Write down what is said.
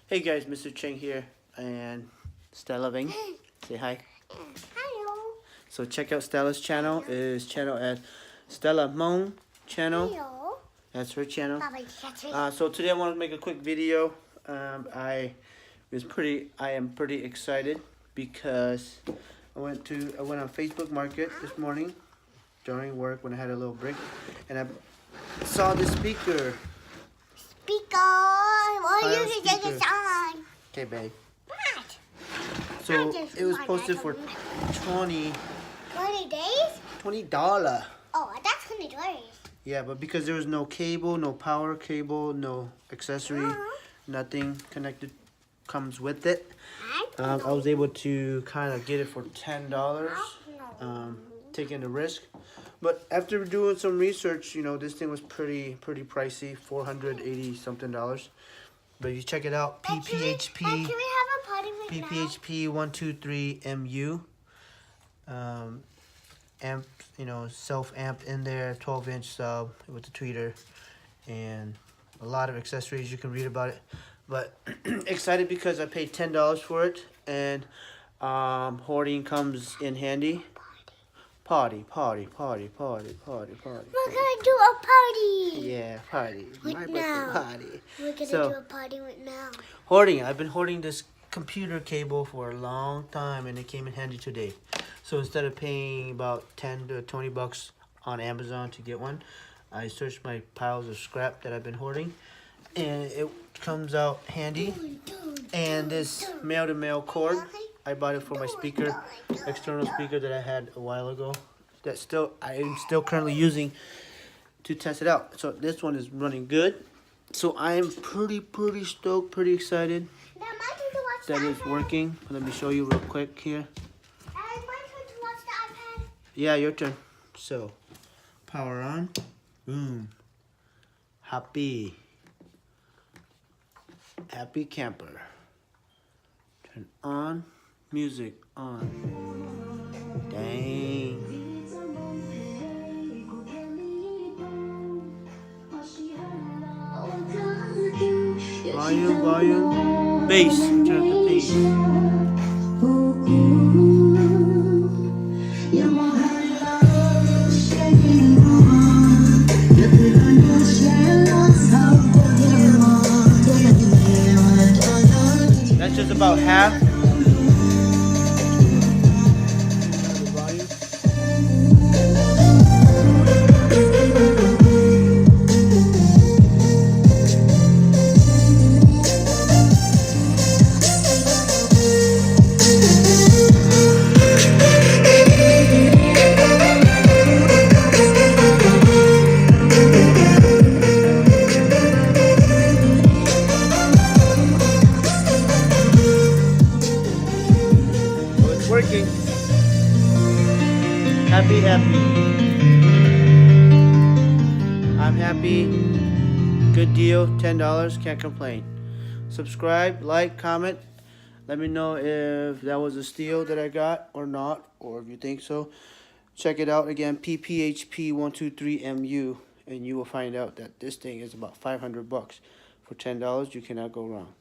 Hey guys, Mr. Cheng here, and Stella Ving. Say hi. Hello. So check out Stella's channel. Is channel at Stella Moan channel. Hello. That's her channel. Bye-bye. So today I want to make a quick video. I am pretty excited because I went on Facebook Market this morning during work when I had a little break, and I saw this speaker. You take a sign. Okay, babe. What? So it was posted for 20 days? $20. Oh, that's $20. Yeah, but because there was no cable, no power cable, no accessory, nothing connected comes with it. I was able to kind of get it for $10, taking the risk. But after doing some research, you know, this thing was pretty pricey, $480 something. But you check it out, PPHP, Can we have a party right PPHP 123MU. Amp, you know, self amped in there, 12-inch sub with the tweeter, and a lot of accessories. You can read about it. But excited because I paid $10 for it, and hoarding comes in handy. Party. We're gonna do a party. Yeah, party. Right My now. birthday party. We're gonna do a party right now. Hoarding. I've been hoarding this computer cable for a long time, and it came in handy today. So instead of paying about 10 to 20 bucks on Amazon to get one, I searched my piles of scrap that I've been hoarding, and it comes out handy. And this male-to-male cord, I bought it for my speaker, external speaker that I had a while ago, that I am still currently using to test it out. So this one is running good. So I am pretty stoked, pretty excited that it's working. Let me show you real quick here. Yeah, your turn. So, power on. Boom. Happy camper. Turn on. Music on. Dang. Volume. Bass. Turn up the bass. That's just about half. Working. Happy. I'm happy. Good deal. $10. Can't complain. Subscribe, like, comment. Let me know if that was a steal that I got or not, or if you think so. Check it out again. PPHP 123MU, and you will find out that this thing is about 500 bucks. For $10, you cannot go wrong.